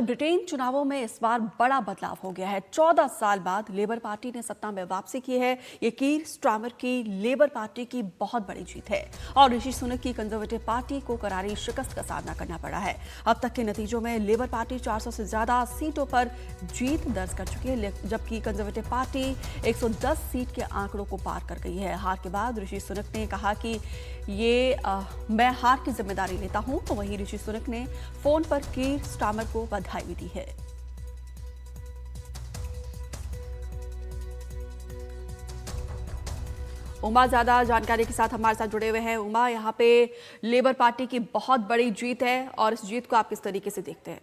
Britain चुनावों में इस बार बड़ा बदलाव हो गया है। 14 साल बाद लेबर पार्टी ने सत्ता में वापसी की है। ये कीर स्टारमर की लेबर पार्टी की बहुत बड़ी जीत है और ऋषि सुनक की कंजर्वेटिव पार्टी को करारी शिकस्त का सामना करना पड़ा है। अब तक के नतीजों में लेबर पार्टी 400 से ज्यादा सीटों पर जीत दर्ज कर चुकी है, जबकि कंजर्वेटिव पार्टी 110 सीट के आंकड़ों को पार कर गई है। हार के बाद ऋषि सुनक ने कहा कि मैं हार की जिम्मेदारी लेता हूं, तो वहीं ऋषि सुनक ने फोन पर कीर स्टारमर को बधाई भी दी है। उमा ज्यादा जानकारी के साथ हमारे साथ जुड़े हुए हैं। उमा, यहाँ पे लेबर पार्टी की बहुत बड़ी जीत है और इस जीत को आप किस तरीके से देखते हैं?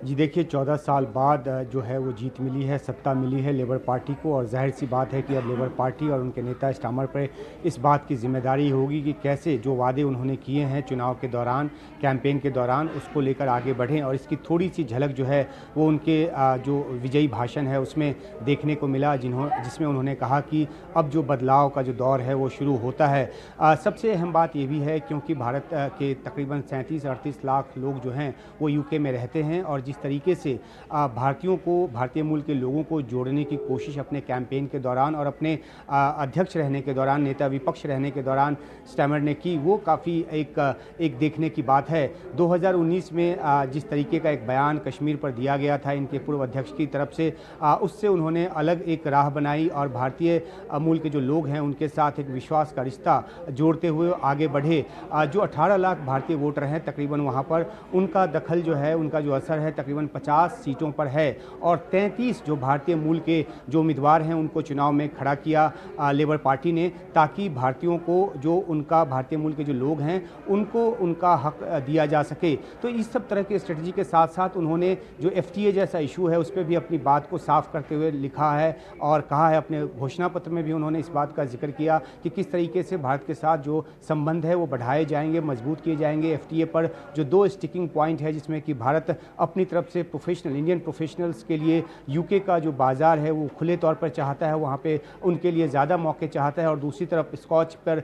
जी देखिए, 14 साल बाद जो है वो जीत मिली है, सत्ता मिली है लेबर पार्टी को। और जाहिर सी बात है कि अब लेबर पार्टी और उनके नेता स्टारमर पर इस बात की जिम्मेदारी होगी कि कैसे जो वादे उन्होंने किए हैं चुनाव के दौरान, कैंपेन के दौरान, उसको लेकर आगे बढ़ें। और इसकी थोड़ी सी झलक जो है वो उनके जो विजयी भाषण है उसमें देखने को मिला, जिसमें उन्होंने कहा कि अब जो बदलाव का जो दौर है वो शुरू होता है। सबसे अहम बात ये भी है क्योंकि भारत के तकरीबन 37-38 लाख लोग जो हैं वो यूके में रहते हैं, और जिस तरीके से भारतीयों को, भारतीय मूल के लोगों को जोड़ने की कोशिश अपने कैंपेन के दौरान और अपने अध्यक्ष रहने के दौरान, नेता विपक्ष रहने के दौरान स्टारमर ने की, वो काफ़ी एक देखने की बात है। 2019 में जिस तरीके का एक बयान कश्मीर पर दिया गया था इनके पूर्व अध्यक्ष की तरफ से, उससे उन्होंने अलग एक राह बनाई और भारतीय मूल के जो लोग हैं उनके साथ एक विश्वास का रिश्ता जोड़ते हुए आगे बढ़े। जो 18 लाख भारतीय वोटर हैं तकरीबन, वहाँ पर उनका दखल जो है, उनका जो असर है तकरीबन 50 सीटों पर है, और 33 जो भारतीय मूल के जो उम्मीदवार हैं उनको चुनाव में खड़ा किया लेबर पार्टी ने, ताकि भारतीयों को, जो उनका भारतीय मूल के जो लोग हैं उनको उनका हक दिया जा सके। तो इस सब तरह की स्ट्रेटजी के साथ साथ उन्होंने जो FTA जैसा इशू है उस पर भी अपनी बात को साफ करते हुए लिखा है और कहा है, अपने घोषणा पत्र में भी उन्होंने इस बात का जिक्र किया कि किस तरीके से भारत के साथ जो संबंध है वो बढ़ाए जाएंगे, मजबूत किए जाएंगे। FTA पर जो 2 स्टिकिंग पॉइंट है, जिसमें कि भारत अपनी तरफ से इंडियन प्रोफेशनल्स के लिए यूके का जो बाज़ार है वो खुले तौर पर चाहता है, वहाँ पे उनके लिए ज़्यादा मौके चाहता है, और दूसरी तरफ स्कॉच पर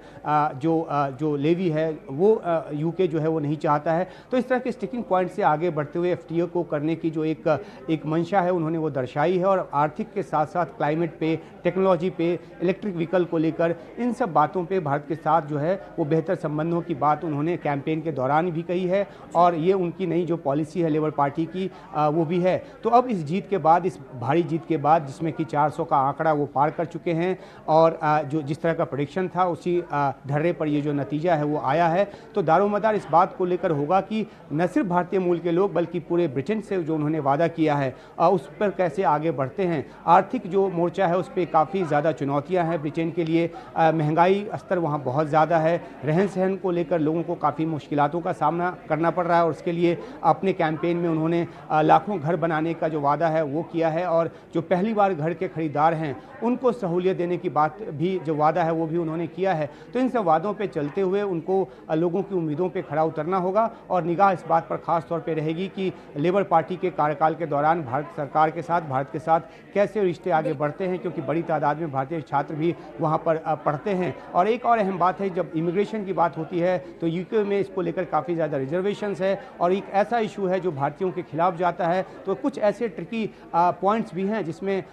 जो लेवी है वो यूके जो है वो नहीं चाहता है। तो इस तरह के स्टिकिंग पॉइंट से आगे बढ़ते हुए FTA को करने की जो एक मंशा है उन्होंने वो दर्शाई है, और आर्थिक के साथ साथ क्लाइमेट पे, टेक्नोलॉजी पे, इलेक्ट्रिक व्हीकल को लेकर, इन सब बातों पे भारत के साथ जो है वो बेहतर संबंधों की बात उन्होंने कैंपेन के दौरान भी कही है, और ये उनकी नई जो पॉलिसी है लेबर पार्टी की वो भी है। तो अब इस जीत के बाद, इस भारी जीत के बाद, जिसमें कि 400 का आंकड़ा वो पार कर चुके हैं, और जो जिस तरह का प्रेडिक्शन था उसी ढर्रे पर ये जो नतीजा है वो आया है, तो दारोमदार इस बात को लेकर होगा कि न सिर्फ भारतीय मूल के लोग बल्कि पूरे ब्रिटेन से जो उन्होंने वादा किया है उस पर कैसे आगे बढ़ते हैं। आर्थिक जो मोर्चा है उस पर काफ़ी ज़्यादा चुनौतियाँ हैं ब्रिटेन के लिए। महंगाई स्तर वहाँ बहुत ज़्यादा है, रहन सहन को लेकर लोगों को काफ़ी मुश्किलातों का सामना करना पड़ रहा है, और उसके लिए अपने कैंपेन में उन्होंने लाखों घर बनाने का जो वादा है वो किया है, और जो पहली बार घर के खरीदार हैं उनको सहूलियत देने की बात भी, जो वादा है वो भी उन्होंने किया है। तो इन सब वादों पे चलते हुए उनको लोगों की उम्मीदों पे खरा उतरना होगा, और निगाह इस बात पर खास तौर पे रहेगी कि लेबर पार्टी के कार्यकाल के दौरान भारत सरकार के साथ, भारत के साथ कैसे रिश्ते आगे बढ़ते हैं, क्योंकि बड़ी तादाद में भारतीय छात्र भी वहाँ पर पढ़ते हैं। और एक और अहम बात है, जब इमिग्रेशन की बात होती है तो यूके में इसको लेकर काफ़ी ज़्यादा रिजर्वेशंस है, और एक ऐसा इशू है जो भारतीयों के खिलाफ जाता है। तो कुछ ऐसे ट्रिकी पॉइंट्स भी हैं जिसमें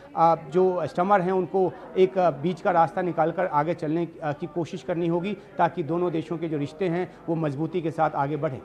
जो स्टारमर हैं उनको एक बीच का रास्ता निकालकर आगे चलने की कोशिश करनी होगी, ताकि दोनों देशों के जो रिश्ते हैं वो मजबूती के साथ आगे बढ़ें।